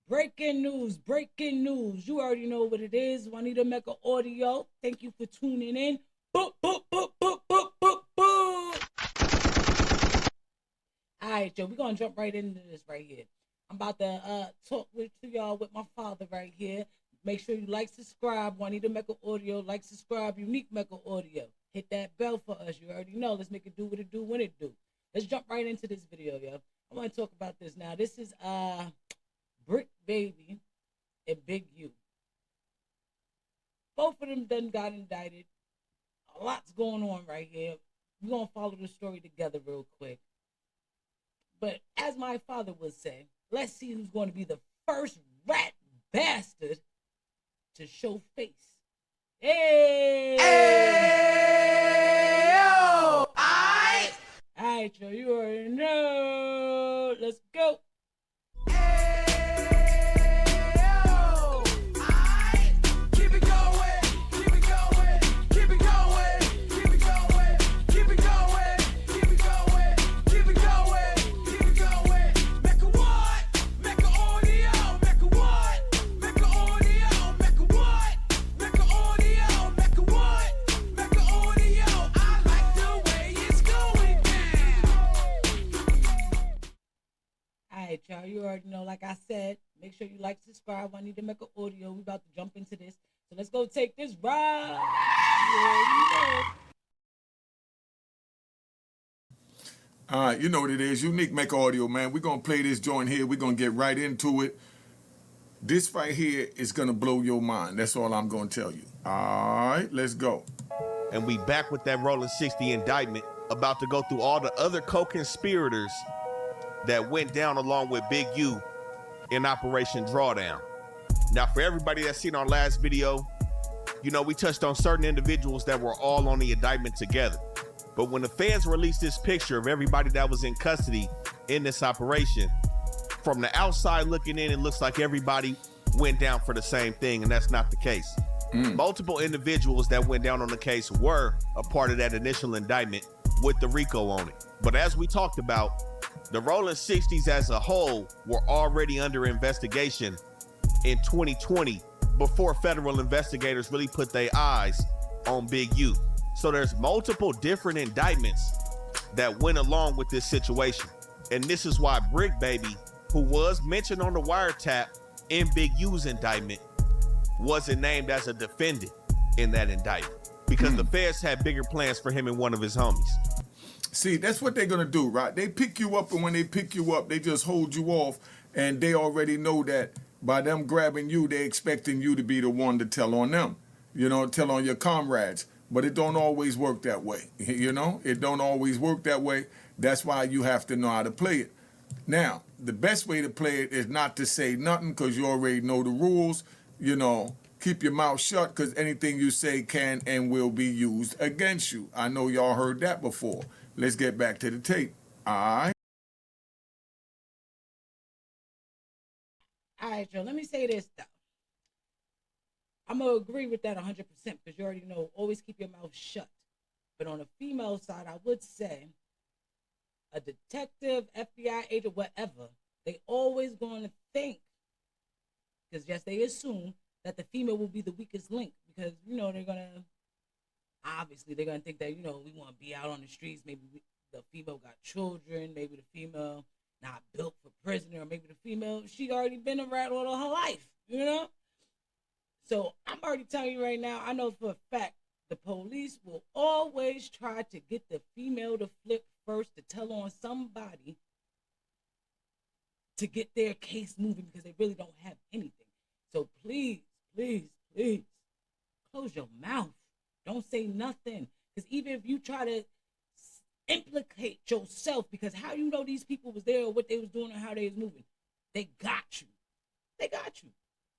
Breaking news, breaking news. You already know what it is. Juanita Mecca Audio. Thank you for tuning in. Boop, boop, boop, boop, boop, boop, boop. All right, Joe, we're going to jump right into this right here. I'm about to talk to y'all with my father right here. Make sure you like, subscribe, Juanita Mecca Audio. Like, subscribe, Unique Mecca Audio. Hit that bell for us. You already know. Let's make it do what it do when it do. Let's jump right into this video, yo. I want to talk about this now. This is Bricc Baby and Big U. Both of them done got indicted. A lot's going on right here. We're going to follow the story together real quick. But as my father would say, let's see who's going to be the first rat bastard to show face. Hey! Hey! Yo! Aight! Alright, Joe, you already know. Let's go. Y'all, you already know, like I said, make sure you like, subscribe. I need to make an audio. We about to jump into this. So let's go take this ride. All right, you know what it is. Unique Mecca Audio, man. We're going to play this joint here. We're going to get right into it. This right here is going to blow your mind. That's all I'm going to tell you. All right, let's go. And we back with that Rollin 60 indictment, about to go through all the other co-conspirators that went down along with Big U in Operation Drawdown. Now, for everybody that's seen our last video, you know, we touched on certain individuals that were all on the indictment together. But when the feds released this picture of everybody that was in custody in this operation, from the outside looking in, it looks like everybody went down for the same thing, and that's not the case. Multiple individuals that went down on the case were a part of that initial indictment with the RICO on it. But as we talked about, the Rollin 60s as a whole were already under investigation in 2020 before federal investigators really put their eyes on Big U. So there's multiple different indictments that went along with this situation. And this is why Bricc Baby, who was mentioned on the wiretap in Big U's indictment, wasn't named as a defendant in that indictment because the feds had bigger plans for him and one of his homies. See, that's what they're going to do, right? They pick you up, and when they pick you up, they just hold you off, and they already know that by them grabbing you, they're expecting you to be the one to tell on them, you know, tell on your comrades. But it don't always work that way, you know? It don't always work that way. That's why you have to know how to play it. Now, the best way to play it is not to say nothing because you already know the rules, you know. Keep your mouth shut because anything you say can and will be used against you. I know y'all heard that before. Let's get back to the tape. All right. All right, Joe, let me say this, though. I'm going to agree with that 100% because you already know, always keep your mouth shut. But on the female side, I would say a detective, FBI agent, whatever, they always going to think, because yes, they assume that the female will be the weakest link because, you know, they're going to, obviously, they're going to think that, you know, we want to be out on the streets. Maybe the female got children. Maybe the female not built for prison. Or maybe the female, she already been a rat all her life, you know? So I'm already telling you right now, I know for a fact the police will always try to get the female to flip first to tell on somebody to get their case moving because they really don't have anything. So please, please, please, close your mouth. Don't say nothing. Because even if you try to implicate yourself, because how you know these people was there or what they was doing or how they was moving, they got you. They got you.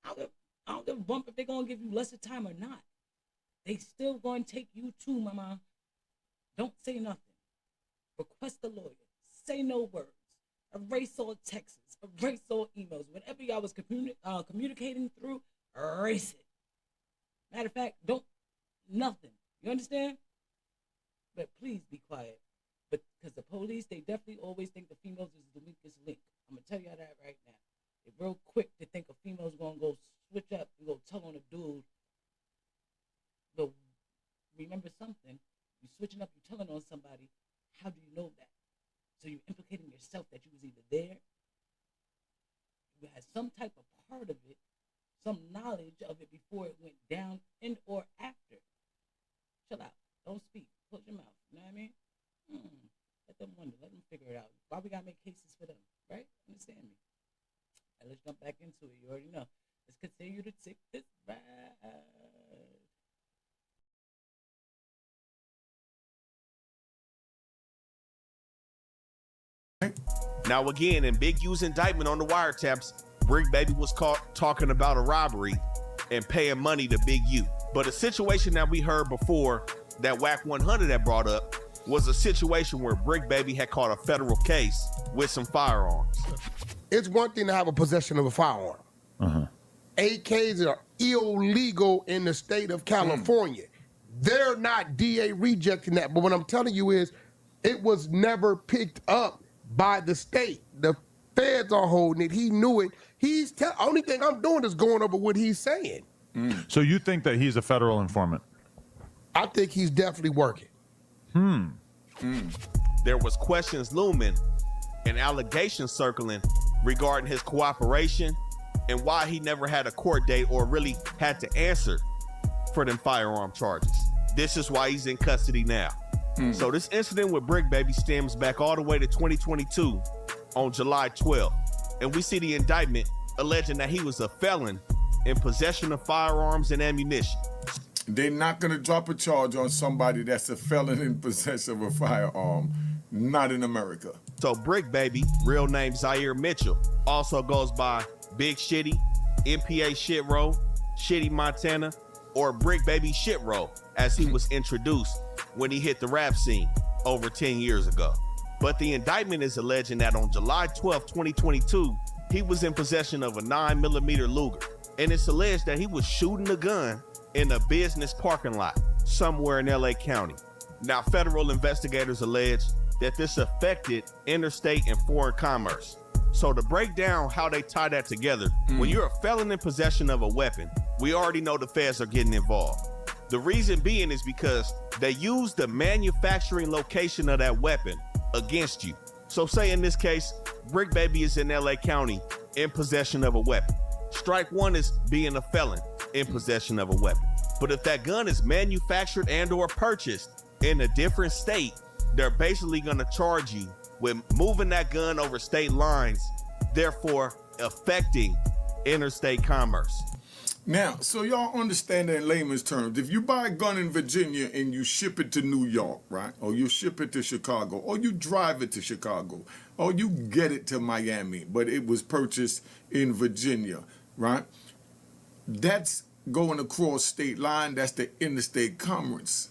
I don't give a bump if they're going to give you lesser time or not. They still going to take you too, mama. Don't say nothing. Request a lawyer. Say no words. Erase all texts. Erase all emails. Whatever y'all was communicating through, erase it. Matter of fact, don't nothing. You understand? But please be quiet. But because the police, they definitely always think the females is the weakest link. I'm going to tell you that right now. They're real quick to think a female's gonna go switch up and go tell on a dude. But remember something, you're switching up, you're telling on somebody. How do you know that? So you're implicating yourself that you was either there, you had some type of part of it, some knowledge of it before it went down and or after. Chill out. Don't speak. Close your mouth. You know what I mean? Let them wonder. Let them figure it out. Why we gotta make cases for them, right? Understand me? And let's jump back into it. You already know. Let's continue to take this ride. Now again, in Big U's indictment on the wiretaps, Bricc Baby was caught talking about a robbery and paying money to Big U. But a situation that we heard before that Wack 100 had brought up was a situation where Bricc Baby had caught a federal case with some firearms. It's one thing to have a possession of a firearm. AKs are illegal in the state of California. They're not DA rejecting that. But what I'm telling you is it was never picked up by the state. The feds are holding it. He knew it. Only thing I'm doing is going over what he's saying. So you think that he's a federal informant? I think he's definitely working. There was questions looming and allegations circling regarding his cooperation and why he never had a court date or really had to answer for them firearm charges. This is why he's in custody now. So this incident with Bricc Baby stems back all the way to 2022 on July 12th. And we see the indictment alleging that he was a felon in possession of firearms and ammunition. They're not going to drop a charge on somebody that's a felon in possession of a firearm. Not in America. So Bricc Baby, real name Zaire Mitchell, also goes by Big Shitty, MPA Shit Row, Shitty Montana, or Bricc Baby Shit Row, as he was introduced when he hit the rap scene over 10 years ago. But the indictment is alleging that on July 12, 2022, he was in possession of a 9mm Luger. And it's alleged that he was shooting a gun in a business parking lot somewhere in LA County. Now, federal investigators allege that this affected interstate and foreign commerce. So to break down how they tie that together, when you're a felon in possession of a weapon, we already know the feds are getting involved. The reason being is because they use the manufacturing location of that weapon against you. So say in this case, Bricc Baby is in LA County in possession of a weapon. Strike one is being a felon in possession of a weapon. But if that gun is manufactured and or purchased in a different state, they're basically gonna charge you with moving that gun over state lines, therefore affecting interstate commerce. Now, so y'all understand that in layman's terms, if you buy a gun in Virginia and you ship it to New York, right? Or you ship it to Chicago, or you drive it to Chicago, or you get it to Miami, but it was purchased in Virginia, right? That's going across state line, that's the interstate commerce.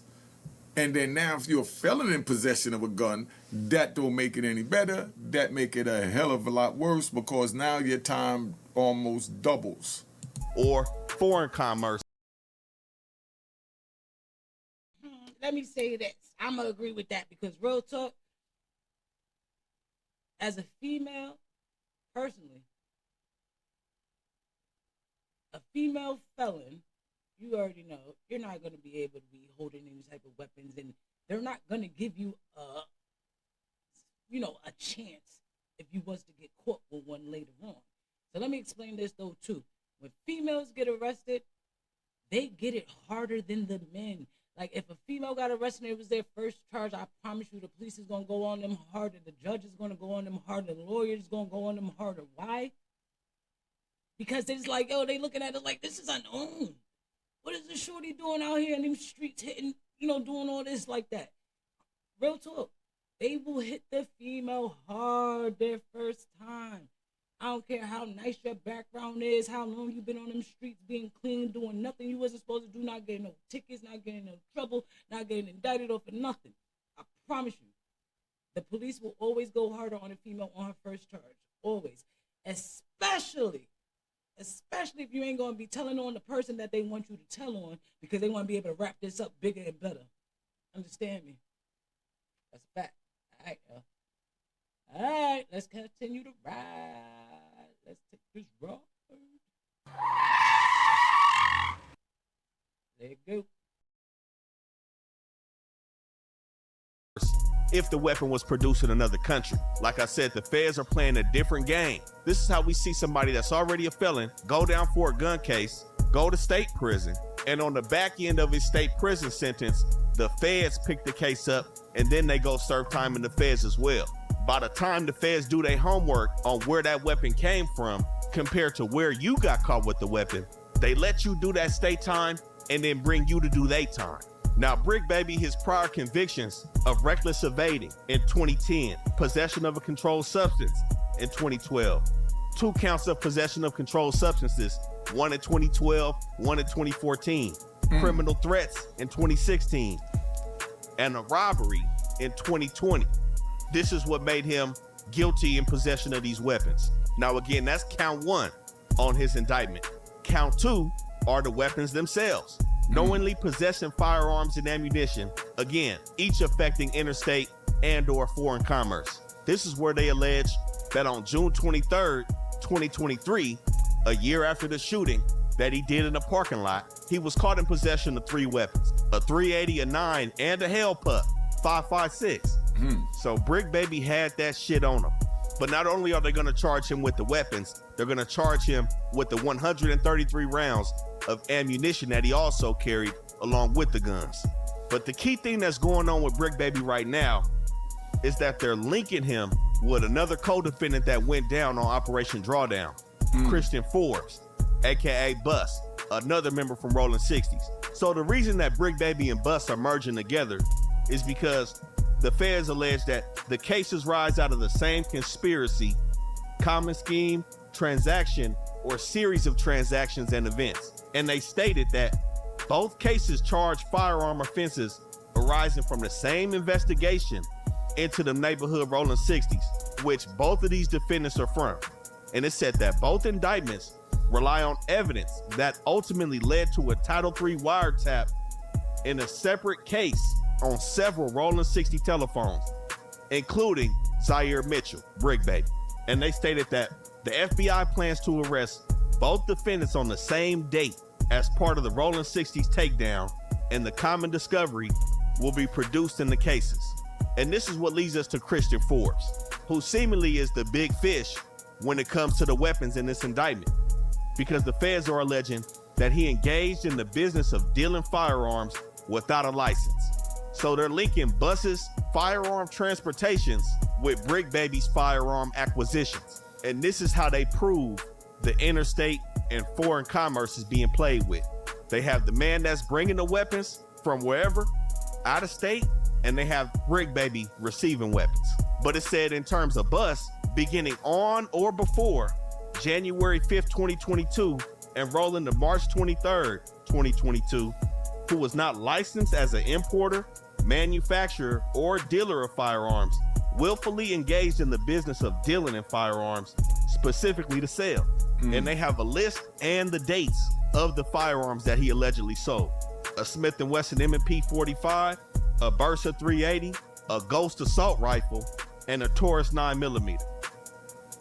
And then now if you're a felon in possession of a gun, that don't make it any better. That make it a hell of a lot worse because now your time almost doubles. Or foreign commerce. Let me say this. I'm going to agree with that because real talk, as a female, personally, a female felon, you already know, you're not going to be able to be holding any type of weapons, and they're not going to give you a chance if you was to get caught with one later on. So let me explain this though too. When females get arrested, they get it harder than the men. Like if a female got arrested and it was their first charge, I promise you the police is going to go on them harder, the judge is going to go on them harder, the lawyer is going to go on them harder. Why? Because it's like, yo, they looking at it like this is unknown. What is this shorty doing out here in them streets hitting, doing all this like that? Real talk. They will hit the female hard their first time. I don't care how nice your background is, how long you've been on them streets being clean, doing nothing you wasn't supposed to do, not getting no tickets, not getting no trouble, not getting indicted or for nothing. I promise you. The police will always go harder on a female on her first charge. Always. Especially if you ain't going to be telling on the person that they want you to tell on because they want to be able to wrap this up bigger and better. Understand me? That's a fact. All right, y'all. All right, let's continue to ride. Let's take this raw. There you go. If the weapon was produced in another country. Like I said, the feds are playing a different game. This is how we see somebody that's already a felon go down for a gun case, go to state prison, and on the back end of his state prison sentence, the feds pick the case up and then they go serve time in the feds as well. By the time the feds do their homework on where that weapon came from compared to where you got caught with the weapon, they let you do that state time and then bring you to do their time. Now, Bricc, baby, his prior convictions of reckless evading in 2010, possession of a controlled substance in 2012, 2 counts of possession of controlled substances, 1 in 2012, 1 in 2014, criminal threats in 2016, and a robbery in 2020. This is what made him guilty in possession of these weapons. Now, again, that's count 1 on his indictment. Count 2 are the weapons themselves. Knowingly possessing firearms and ammunition, again, each affecting interstate and or foreign commerce. This is where they allege that on June 23rd, 2023, a year after the shooting that he did in a parking lot, he was caught in possession of 3 weapons, a .380, a 9, and a Hell Pup 5.56. So Bricc, baby, had that shit on him. But not only are they gonna charge him with the weapons, they're gonna charge him with the 133 rounds of ammunition that he also carried along with the guns. But the key thing that's going on with Bricc, baby, right now is that they're linking him with another co-defendant that went down on Operation Drawdown, Christian Forbes, AKA Bus, another member from Rollin 60s. So the reason that Bricc, baby, and Bus are merging together is because the feds allege that the cases rise out of the same conspiracy, common scheme, transaction, or series of transactions and events. And they stated that both cases charge firearm offenses arising from the same investigation into the neighborhood Rollin 60s, which both of these defendants are from. And it said that both indictments rely on evidence that ultimately led to a Title III wiretap in a separate case on several Rollin 60 telephones, including Zaire Mitchell, Bricc, baby. And they stated that the FBI plans to arrest both defendants on the same date as part of the Rollin 60s takedown, and the common discovery will be produced in the cases. And this is what leads us to Christian Forbes, who seemingly is the big fish when it comes to the weapons in this indictment, because the feds are alleging that he engaged in the business of dealing firearms without a license. So they're linking Bus's firearm transportations with Bricc, baby's firearm acquisitions. And this is how they prove the interstate and foreign commerce is being played with. They have the man that's bringing the weapons from wherever, out of state, and they have Bricc, baby, receiving weapons. But it said in terms of Bus, beginning on or before January 5th, 2022, and rolling to March 23rd, 2022, who was not licensed as an importer, manufacturer, or dealer of firearms, willfully engaged in the business of dealing in firearms, specifically to sell. And they have a list and the dates of the firearms that he allegedly sold. A Smith & Wesson M&P 45, a Bersa 380, a Ghost assault rifle, and a Taurus 9mm.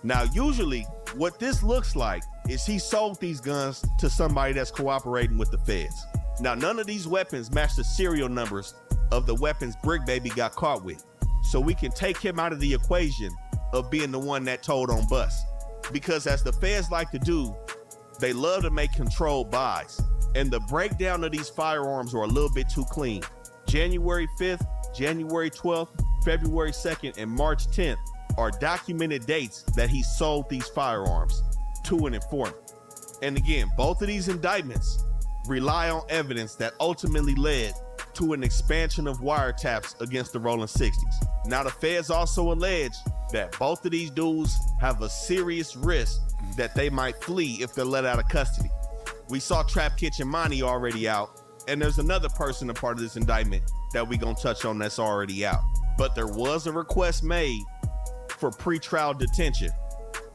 Now, usually what this looks like is he sold these guns to somebody that's cooperating with the feds. Now, none of these weapons match the serial numbers of the weapons Bricc, baby, got caught with. So we can take him out of the equation of being the one that told on Bus. Because as the feds like to do, they love to make controlled buys. And the breakdown of these firearms are a little bit too clean. January 5th, January 12th, February 2nd, and March 10th are documented dates that he sold these firearms to an informant. And again, both of these indictments rely on evidence that ultimately led to an expansion of wiretaps against the Rollin 60s. Now, the feds also allege that both of these dudes have a serious risk that they might flee if they're let out of custody. We saw Trap Kitchen Monty already out, and there's another person a part of this indictment that we gonna touch on that's already out. But there was a request made for pretrial detention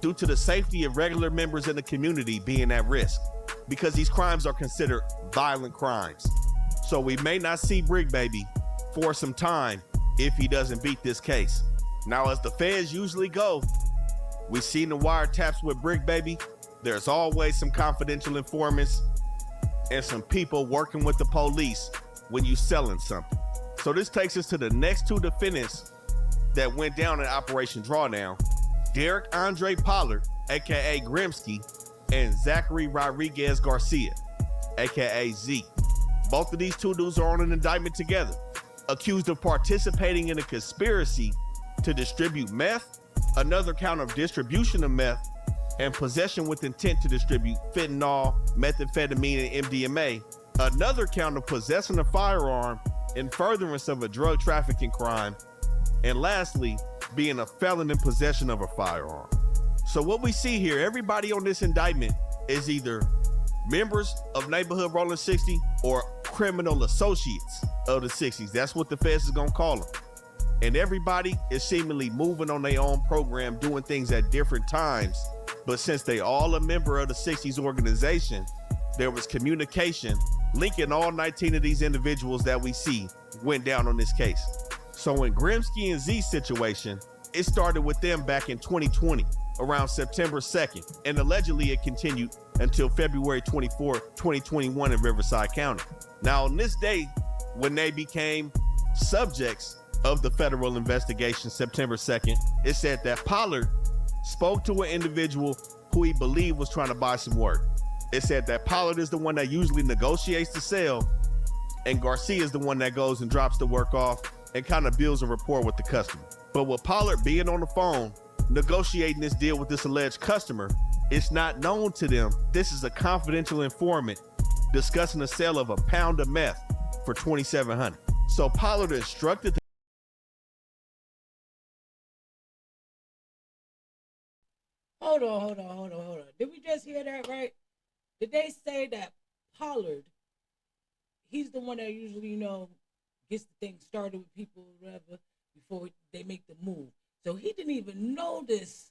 due to the safety of regular members in the community being at risk, because these crimes are considered violent crimes. So we may not see Bricc, baby, for some time if he doesn't beat this case. Now, as the feds usually go, We seen the wiretaps with Bricc, baby. There's always some confidential informants and some people working with the police when you selling something. So this takes us to the next two defendants that went down in Operation Drawdown. Derek Andre Pollard, aka Grimsky, and Zachary Rodriguez Garcia, aka Z. Both of these two dudes are on an indictment together, accused of participating in a conspiracy to distribute meth, another count of distribution of meth, and possession with intent to distribute fentanyl, methamphetamine, and MDMA, another count of possessing a firearm in furtherance of a drug trafficking crime, and lastly, being a felon in possession of a firearm. So what we see here, everybody on this indictment is either members of neighborhood Rollin 60 or criminal associates of the 60s. That's what the feds is gonna call them. And everybody is seemingly moving on their own program, doing things at different times. But since they all a member of the 60s organization, there was communication linking all 19 of these individuals that we see went down on this case. So in Grimsky and Z's situation, it started with them back in 2020, around September 2nd, and allegedly it continued until February 24, 2021 in Riverside County. Now on this day, when they became subjects of the federal investigation, September 2nd, it said that Pollard spoke to an individual who he believed was trying to buy some work. It said that Pollard is the one that usually negotiates the sale, and Garcia is the one that goes and drops the work off and kind of builds a rapport with the customer. But with Pollard being on the phone, negotiating this deal with this alleged customer, it's not known to them this is a confidential informant discussing the sale of a pound of meth for $2,700. So Pollard instructed the Hold on. Did we just hear that right? Did they say that Pollard, he's the one that usually, gets the thing started with people or whatever before they make the move? So he didn't even know this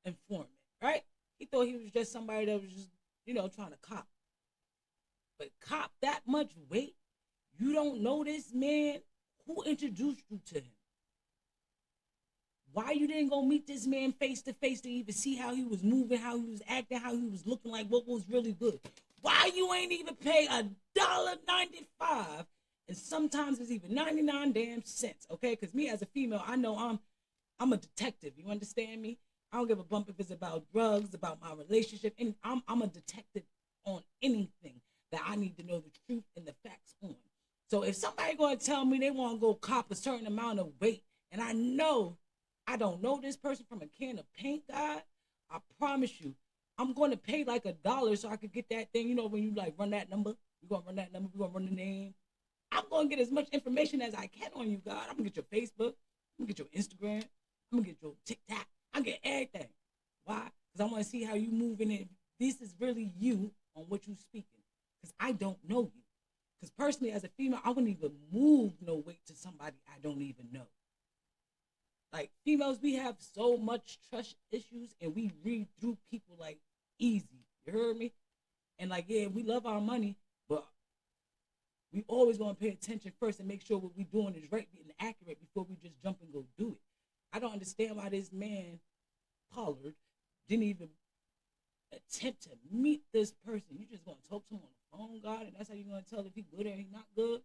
informant, right? He thought he was just somebody that was just, trying to cop. But cop that much weight? You don't know this man? Who introduced you to him? Why you didn't go meet this man face to face to even see how he was moving, how he was acting, how he was looking, like what was really good? Why you ain't even pay $1.95, and sometimes it's even 99 damn cents, okay? Because me as a female, I know I'm a detective. You understand me? I don't give a bump if it's about drugs, about my relationship, and I'm a detective on anything that I need to know the truth and the facts on. So if somebody gonna tell me they want to go cop a certain amount of weight, and I know I don't know this person from a can of paint, God, I promise you, I'm going to pay like $1 so I could get that thing. When you like run that number, you're going to run that number, you're going to run the name. I'm going to get as much information as I can on you, God. I'm going to get your Facebook, I'm going to get your Instagram, I'm going to get your TikTok, I'm going to get everything. Why? Because I want to see how you moving in. This is really you on what you speaking. Because I don't know you. Because personally, as a female, I wouldn't even move no weight to somebody I don't even know. Like, females, we have so much trust issues, and we read through people like easy. You heard me? And like, yeah, we love our money, but we always going to pay attention first and make sure what we're doing is right and accurate before we just jump and go do it. I don't understand why this man, Pollard, didn't even attempt to meet this person. You just going to talk to him on the phone, God, and that's how you're going to tell if he good or he not good?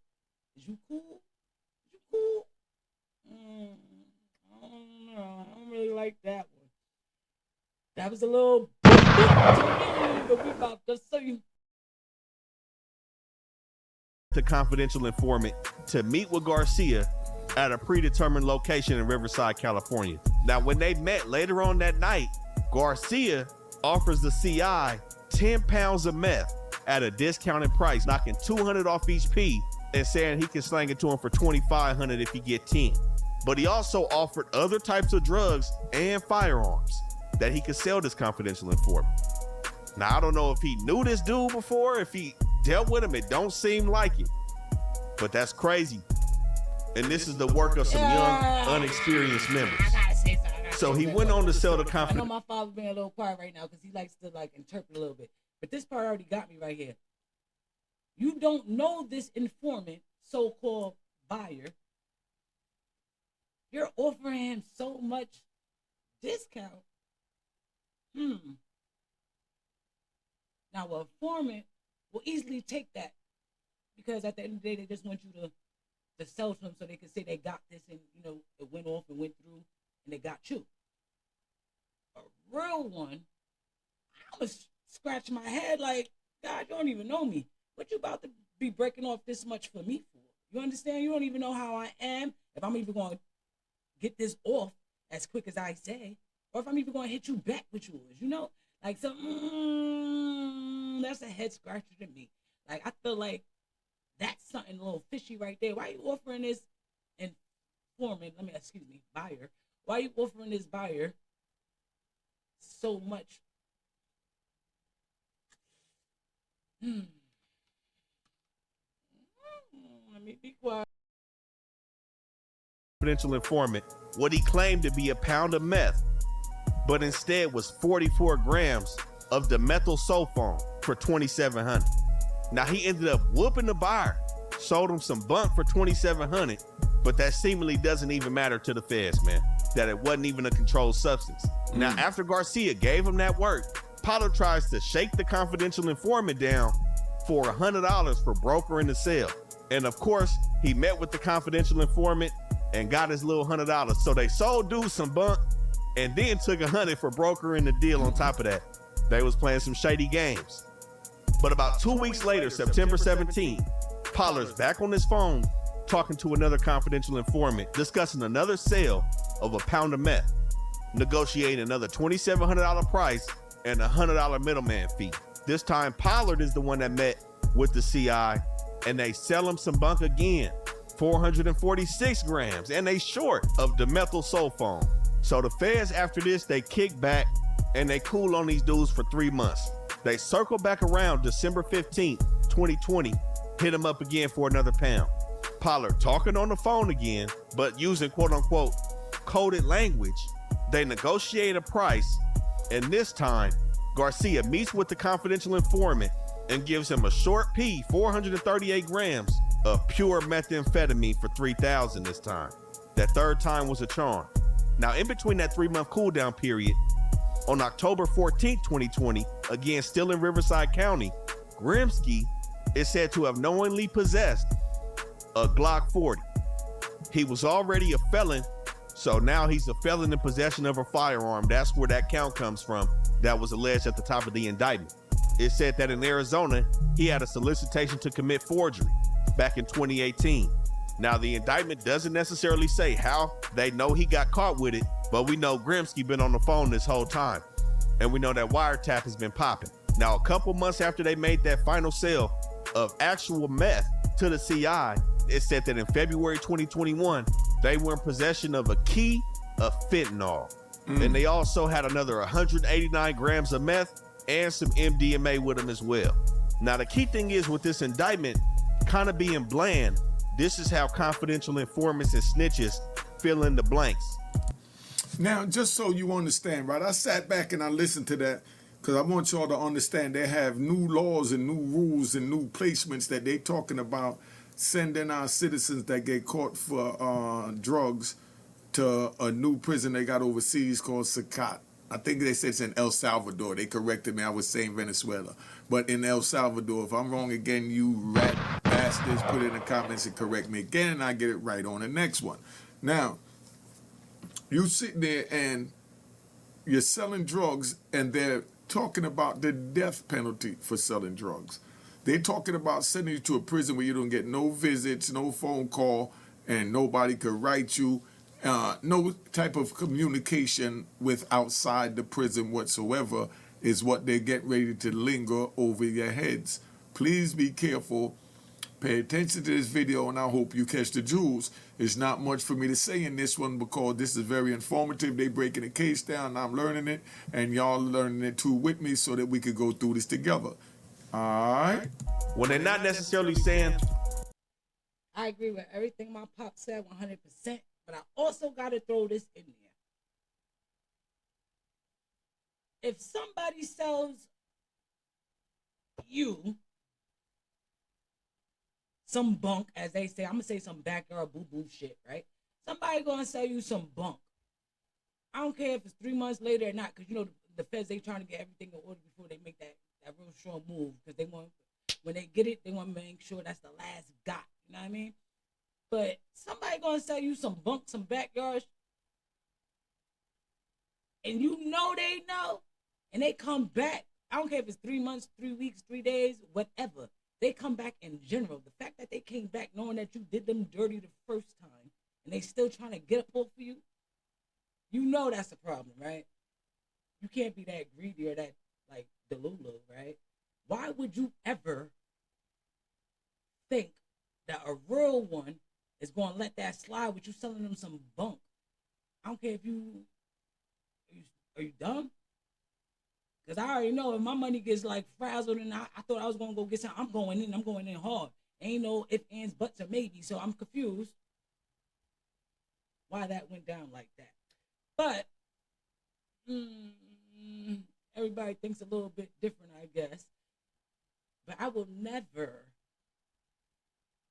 Is you cool? Is you cool? I don't know. I don't really like that one. That was a little to me, but we about to see. The confidential informant to meet with Garcia at a predetermined location in Riverside, California. Now, when they met later on that night, Garcia offers the CI 10 pounds of meth at a discounted price, knocking $200 off each P and saying he can slang it to him for $2,500 if he get 10. But he also offered other types of drugs and firearms that he could sell this confidential informant. Now, I don't know if he knew this dude before, if he dealt with him. It don't seem like it, but that's crazy. And this is the work of some young, unexperienced members. I gotta say something. So he went on to sell the I know confidential. my father's being a little quiet right now because he likes to like interpret a little bit. But this part already got me right here. You don't know this informant, so-called buyer. You're offering him so much discount Now, a informant will easily take that because at the end of the day, they just want you to sell to them so they can say they got this and, you know, it went off and went through and they got you. A real one, I'm going to scratch my head like, God, you don't even know me. What you about to be breaking off this much for me for? You understand? You don't even know how I am, if I'm even going to get this off as quick as I say, or if I'm even going to hit you back with yours, you know? Like, so, that's a head scratcher to me. Like, I feel like that's something a little fishy right there. Why are you offering this informant, buyer, why are you offering this buyer so much? Let me be quiet. Confidential informant what he claimed to be a pound of meth, but instead was 44 grams of dimethyl-sulfone for $2,700. Now he ended up whooping the buyer, sold him some bunk for $2,700, but that seemingly doesn't even matter to the feds, man, that it wasn't even a controlled substance. Now, after Garcia gave him that work, Pollard tries to shake the confidential informant down for $100 for brokering the sale. And of course, he met with the confidential informant and got his little $100. So they sold dude some bunk and then took $100 for brokering the deal on top of that. They was playing some shady games. But about 2 weeks later, September 17th, Pollard's back on his phone talking to another confidential informant, discussing another sale of a pound of meth, negotiating another $2,700 price and a $100 middleman fee. This time, Pollard is the one that met with the CI, and they sell him some bunk again, 446 grams, and they short of dimethyl-sulfone. So the feds, after this, they kick back and they cool on these dudes for 3 months. They circle back around December 15th, 2020, hit him up again for another pound. Pollard talking on the phone again, but using quote-unquote coded language. They negotiate a price, and this time, Garcia meets with the confidential informant and gives him a short P, 438 grams of pure methamphetamine for $3,000 this time. That third time was a charm. Now, in between that 3-month cool down period, on October 14th, 2020, again still in Riverside County, Grimsky is said to have knowingly possessed a Glock 40. He was already a felon, so now he's a felon in possession of a firearm. That's where that count comes from that was alleged at the top of the indictment. It said that in Arizona, he had a solicitation to commit forgery back in 2018. Now, the indictment doesn't necessarily say how they know he got caught with it, but we know Grimsky been on the phone this whole time. And we know that wiretap has been popping. Now, a couple months after they made that final sale of actual meth to the CI, it said that in February 2021, they were in possession of a key of fentanyl. And they also had another 189 grams of meth and some MDMA with them as well. Now, the key thing is with this indictment kind of being bland, this is how confidential informants and snitches fill in the blanks. Now, just so you understand, right, I sat back and I listened to that because I want y'all to understand they have new laws and new rules and new placements that they talking about sending our citizens that get caught for drugs to a new prison they got overseas called Sacat. I think they said it's in El Salvador. They corrected me. I was saying Venezuela. But in El Salvador, if I'm wrong again, you rat bastards, put it in the comments and correct me again, and I get it right on the next one. Now, you sit there and you're selling drugs, and they're talking about the death penalty for selling drugs. They're talking about sending you to a prison where you don't get no visits, no phone call, and nobody could write you. No type of communication with outside the prison whatsoever is what they get ready to linger over your heads. Please be careful. Pay attention to this video, and I hope you catch the jewels. It's not much for me to say in this one because this is very informative. They breaking the case down, and I'm learning it, and y'all learning it too with me so that we could go through this together. All right? When they're not necessarily saying... I agree with everything my pop said 100%. But I also got to throw this in there. If somebody sells you some bunk, as they say, I'm going to say some backyard boo-boo shit, right? Somebody going to sell you some bunk. I don't care if it's 3 months later or not, because, you know, the feds, they trying to get everything in order before they make that real strong move, because they want, when they get it, they want to make sure that's the last got. You know what I mean? But somebody gonna sell you some bunk, some backyards, and you know they know, and they come back. I don't care if it's 3 months, 3 weeks, 3 days, whatever. They come back in general. The fact that they came back knowing that you did them dirty the first time, and they still trying to get up off of you, you know that's a problem, right? You can't be that greedy or that, like, delulu, right? Why would you ever think that a real one is going to let that slide with you selling them some bunk? I don't care if are you dumb? Because I already know if my money gets like frazzled and I thought I was going to go get some, I'm going in hard. Ain't no ifs, ands, buts, or maybe. So I'm confused why that went down like that. But everybody thinks a little bit different, I guess. But I will never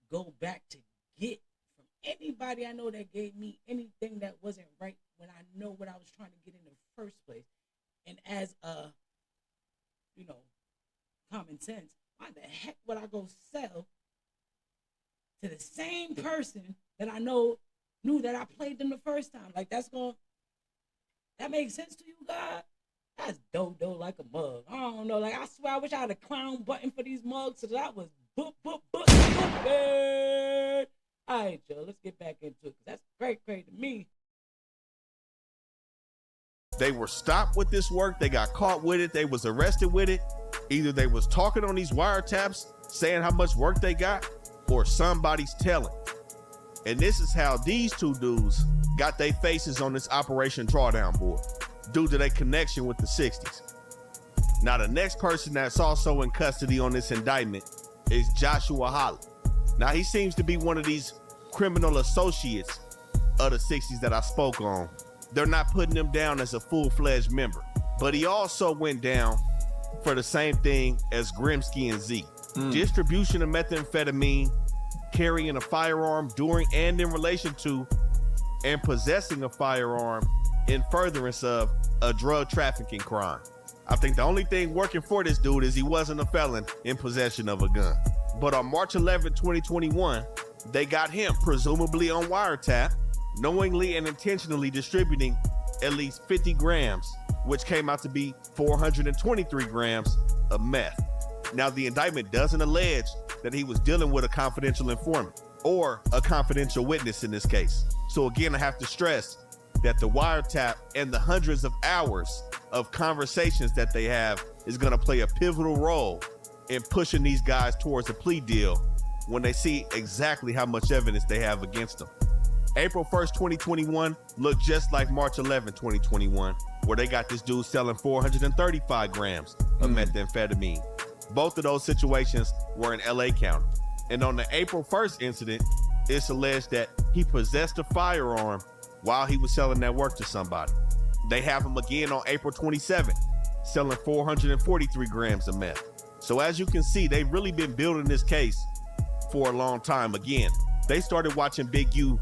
go back to get from anybody I know that gave me anything that wasn't right when I know what I was trying to get in the first place. And as a, common sense, why the heck would I go sell to the same person that I knew that I played them the first time? Like, that makes sense to you, God? That's dodo like a mug. I don't know. Like, I swear I wish I had a clown button for these mugs so that I was boop. All right, Joe, let's get back into it, because that's great to me. They were stopped with this work. They got caught with it. They was arrested with it. Either they was talking on these wiretaps, saying how much work they got, or somebody's telling. And this is how these two dudes got their faces on this Operation Drawdown board, due to their connection with the 60s. Now, the next person that's also in custody on this indictment is Joshua Holly. Now, he seems to be one of these criminal associates of the 60s that I spoke on. They're not putting him down as a full-fledged member, but he also went down for the same thing as Grimsky and Z. Distribution of methamphetamine, carrying a firearm during and in relation to, and possessing a firearm in furtherance of a drug trafficking crime. I think the only thing working for this dude is he wasn't a felon in possession of a gun. But on March 11, 2021, they got him presumably on wiretap, knowingly and intentionally distributing at least 50 grams, which came out to be 423 grams of meth. Now, the indictment doesn't allege that he was dealing with a confidential informant or a confidential witness in this case. So again, I have to stress that the wiretap and the hundreds of hours of conversations that they have is going to play a pivotal role in pushing these guys towards a plea deal when they see exactly how much evidence they have against them. April 1st, 2021 looked just like March 11, 2021, where they got this dude selling 435 grams of methamphetamine. Both of those situations were in LA County. And on the April 1st incident, it's alleged that he possessed a firearm while he was selling that work to somebody. They have him again on April 27th, selling 443 grams of meth. So as you can see, they've really been building this case for a long time. Again, they started watching Big U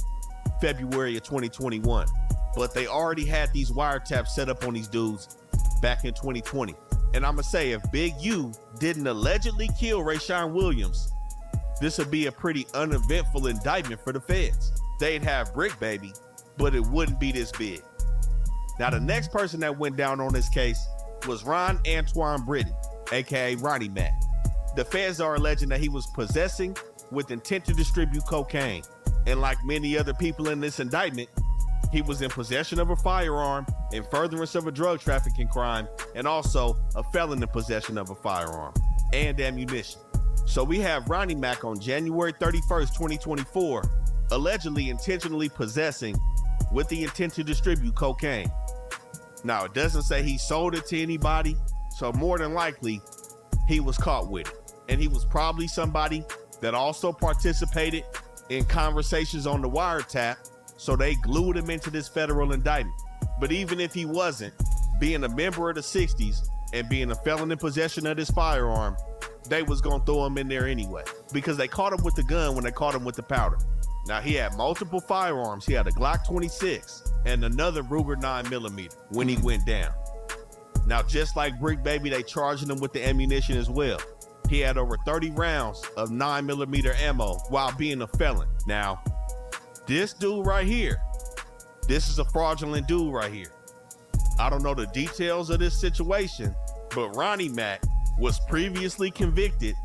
February of 2021, but they already had these wiretaps set up on these dudes back in 2020. And I'm gonna say, if Big U didn't allegedly kill Rayshawn Williams, this would be a pretty uneventful indictment for the feds. They'd have Bricc, baby, but it wouldn't be this big. Now, the next person that went down on this case was Ron Antoine Britton, aka Ronnie Mac. The feds are alleging that he was possessing with intent to distribute cocaine. And like many other people in this indictment, he was in possession of a firearm, in furtherance of a drug trafficking crime, and also a felon in possession of a firearm and ammunition. So we have Ronnie Mac on January 31st, 2024, allegedly intentionally possessing with the intent to distribute cocaine. Now, it doesn't say he sold it to anybody, so more than likely, he was caught with it. And he was probably somebody that also participated in conversations on the wiretap, so they glued him into this federal indictment. But even if he wasn't, being a member of the 60s and being a felon in possession of this firearm, they was gonna throw him in there anyway, because they caught him with the gun when they caught him with the powder. Now, he had multiple firearms. He had a Glock 26 and another Ruger 9mm when he went down. Now, just like Bricc, baby, they charging him with the ammunition as well. He had over 30 rounds of 9mm ammo while being a felon. Now, this dude right here, this is a fraudulent dude right here. I don't know the details of this situation, but Ronnie Mack was previously convicted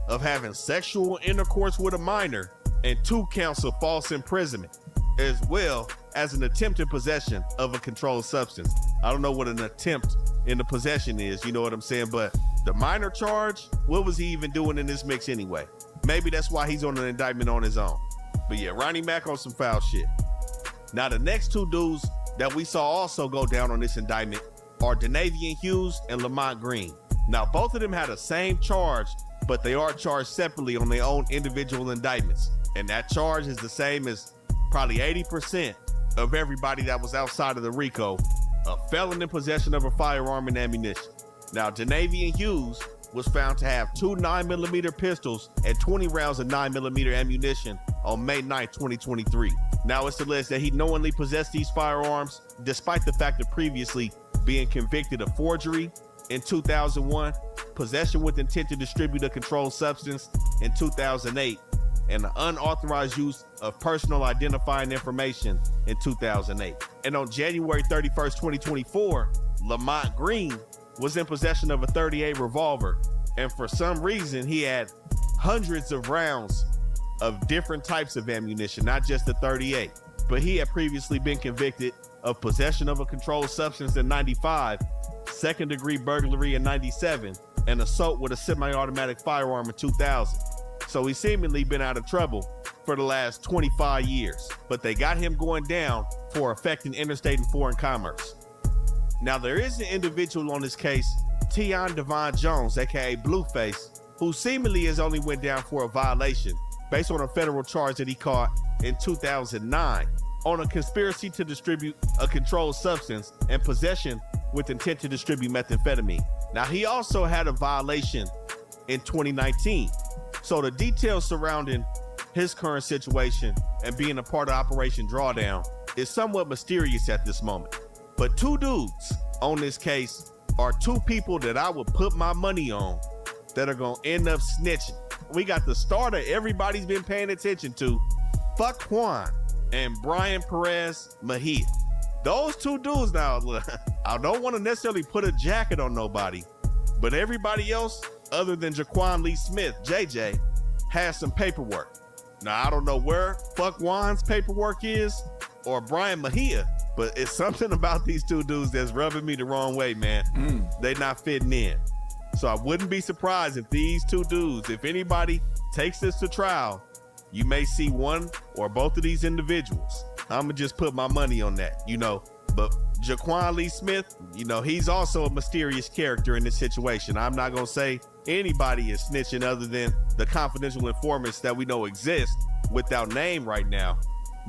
of having sexual intercourse with a minor and 2 counts of false imprisonment, as well as an attempted possession of a controlled substance. I don't know what an attempt in the possession is, you know what I'm saying? But the minor charge, what was he even doing in this mix anyway? Maybe that's why he's on an indictment on his own. But yeah, Ronnie Mack on some foul shit. Now the next 2 dudes that we saw also go down on this indictment are Denavian Hughes and Lamont Green. Now both of them had the same charge, but they are charged separately on their own individual indictments. And that charge is the same as probably 80% of everybody that was outside of the RICO, a felon in possession of a firearm and ammunition. Now, Denavian Hughes was found to have 2 9mm pistols and 20 rounds of 9mm ammunition on May 9, 2023. Now, it's alleged that he knowingly possessed these firearms, despite the fact of previously being convicted of forgery in 2001, possession with intent to distribute a controlled substance in 2008, and the unauthorized use of personal identifying information in 2008. And on January 31st, 2024, Lamont Green was in possession of a .38 revolver, and for some reason he had hundreds of rounds of different types of ammunition, not just the .38. But he had previously been convicted of possession of a controlled substance in 95, second-degree burglary in 97, and assault with a semi-automatic firearm in 2000. So he's seemingly been out of trouble for the last 25 years, but they got him going down for affecting interstate and foreign commerce. Now, there is an individual on this case, Tion Devon Jones, aka Blueface, who seemingly has only went down for a violation based on a federal charge that he caught in 2009 on a conspiracy to distribute a controlled substance and possession with intent to distribute methamphetamine. Now, he also had a violation in 2019. So the details surrounding his current situation and being a part of Operation Drawdown is somewhat mysterious at this moment. But 2 dudes on this case are 2 people that I would put my money on that are gonna end up snitching. We got the starter everybody's been paying attention to, Fuck Juan and Brian Perez Mejia. Those 2 dudes now, I don't want to necessarily put a jacket on nobody, but everybody else other than Jaquan Lee Smith, JJ, has some paperwork. Now, I don't know where Fuck Juan's paperwork is or Brian Mejia, but it's something about these 2 dudes that's rubbing me the wrong way, man. They not fitting in. So I wouldn't be surprised if these 2 dudes, if anybody takes this to trial, you may see one or both of these individuals. I'm gonna just put my money on that, you know. But Jaquan Lee Smith, you know, he's also a mysterious character in this situation. I'm not gonna say anybody is snitching other than the confidential informants that we know exist without name right now.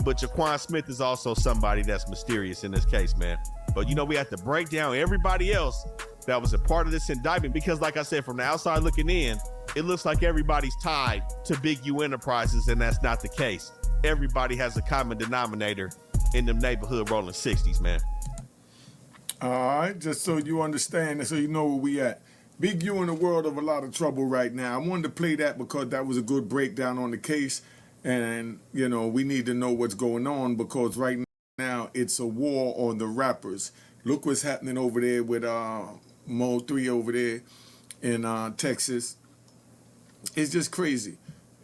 But Jaquan Smith is also somebody that's mysterious in this case, man. But you know, we have to break down everybody else that was a part of this indictment, because like I said, from the outside looking in, it looks like everybody's tied to Big U Enterprises, and that's not the case. Everybody has a common denominator in them neighborhood rolling 60s, man. All right, just so you understand and so you know where we at. Big U in a world of a lot of trouble right now. I wanted to play that because that was a good breakdown on the case, and you know, we need to know what's going on, because right now it's a war on the rappers. Look what's happening over there with Mo 3 over there in Texas. It's just crazy,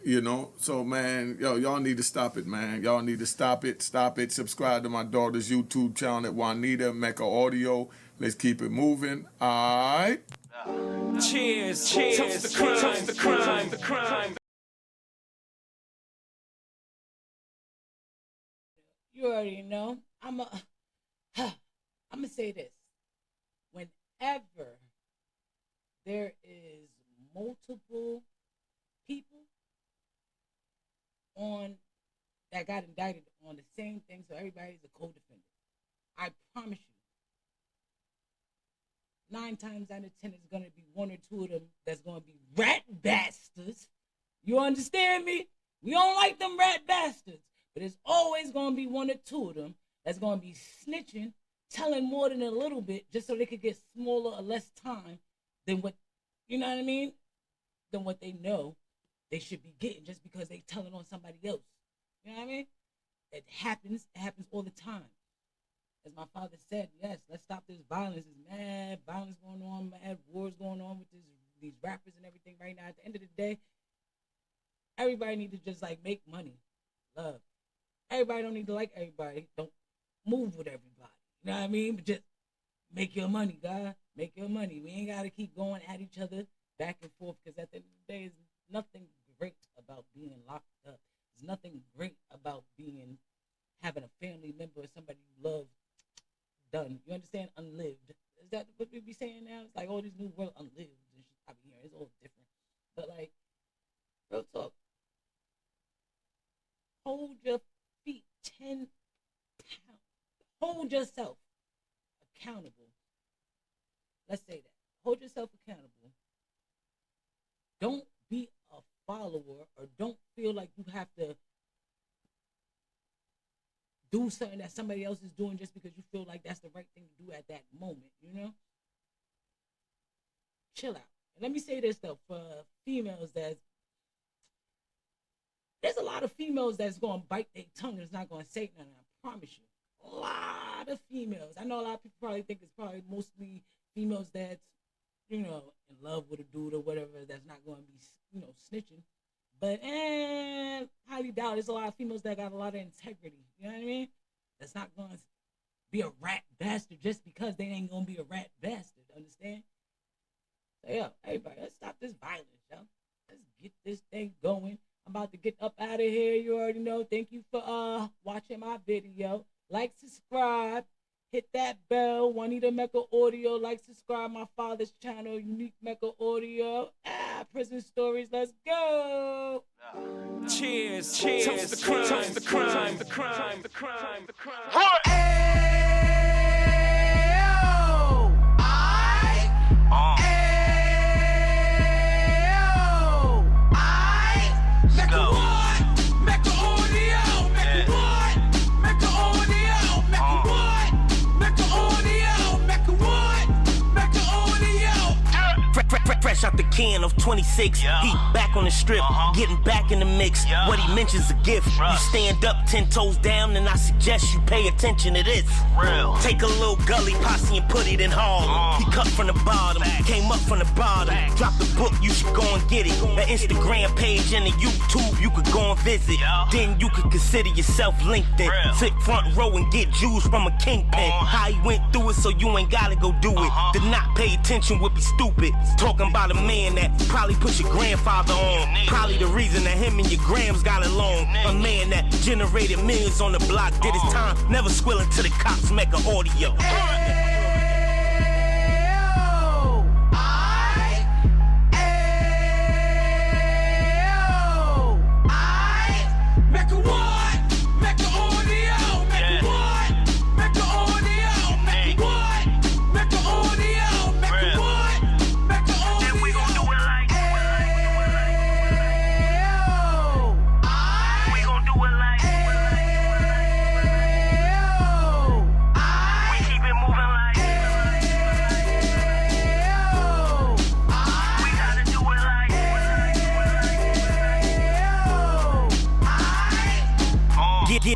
you know. So, man, y'all need to stop it, man. Y'all need to stop it. Stop it. Subscribe to my daughter's YouTube channel at Juanita Mecca Audio. Let's keep it moving. All right. Cheers, cheers, toast the crime, the crime. You already know. I'm gonna say this. Whenever there is multiple people on that got indicted on the same thing, so everybody's a co-defendant, I promise you, 9 times out of 10 is going to be 1 or 2 of them that's going to be rat bastards. You understand me? We don't like them rat bastards, but it's always going to be 1 or 2 of them that's going to be snitching telling more than a little bit just so they could get smaller or less time than what, you know what I mean? Than what they know they should be getting just because they telling on somebody else. You know what I mean? It happens all the time. As my father said, yes, let's stop this violence. There's mad violence going on, mad wars going on with these rappers and everything right now. At the end of the day, everybody need to just like make money, love. Everybody don't need to like everybody. Don't move with everybody. You know what I mean? But just make your money, God. Make your money. We ain't got to keep going at each other back and forth because at the end of the day, there's nothing great about being locked up. There's nothing great about having a family member or somebody you love done. You understand? Unlived. Is that what we be saying now? It's like all these new words, unlived and shit. I be hearing it's all different. But like, real talk. Hold your feet 10 pounds. Hold yourself accountable. Let's say that. Hold yourself accountable. Don't be a follower or don't feel like you have to do something that somebody else is doing just because you feel like that's the right thing to do at that moment, you know? Chill out. And let me say this though, for females there's a lot of females that's going to bite their tongue and it's not going to say nothing, I promise you. A lot of females. I know a lot of people probably think it's probably mostly females that's, you know, in love with a dude or whatever that's not going to be, you know, snitching. But highly doubt there's a lot of females that got a lot of integrity. You know what I mean? That's not going to be a rat bastard just because they ain't going to be a rat bastard. Understand? So, yo, everybody, let's stop this violence, yo. Let's get this thing going. I'm about to get up out of here. You already know. Thank you for watching my video. Like, subscribe. Hit that bell. Juanita Mecca Audio. Like, subscribe my father's channel, Unique Mecca Audio. Prison Stories. Let's go. Cheers, cheers, toast the crime, toast the crime, the crime, the crime, the crime. What? Fresh out the can of 26, yeah. He back on the strip, getting back in the mix. Yeah. What he mentions a gift. You stand up 10 toes down, and I suggest you pay attention to this. Real. Take a little gully posse and put it in Harlem. He cut from the bottom, came up from the bottom. Drop the book, you should go and get it. The Instagram page and the YouTube, you could go and visit. Yeah. Then you could consider yourself LinkedIn. Real. Sit front row and get Jews from a kingpin. How he went through it, so you ain't gotta go do it. To not pay attention would be stupid. Talking about a man that probably put your grandfather on. Probably the reason that him and your grams got along. A man that generated millions on the block, did his time, never squilling to the cops, Mecca Audio.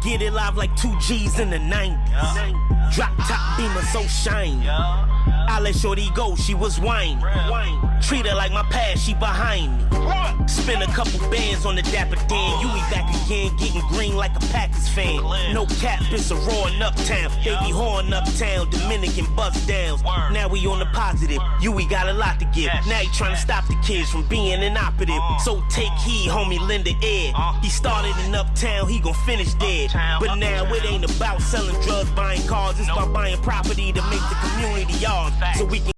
Get it live like 2 G's in the 90s. Drop top beamer so shiny. I let shorty go, she was whining. Treat her like my past, she behind me. Spend a couple bands on the Dapper Dan. You be back again, getting green like a Packers fan. No cap, it's a roaring uptown. They be whoring uptown, Dominican bust downs. Now we on the positive, we got a lot to give. Now he trying to stop the kids from being inoperative. So take heed, homie, lend an ear. He started in uptown, he gon' finish dead. But now it ain't about selling drugs, buying cars. It's about buying property to make the community ours. So we can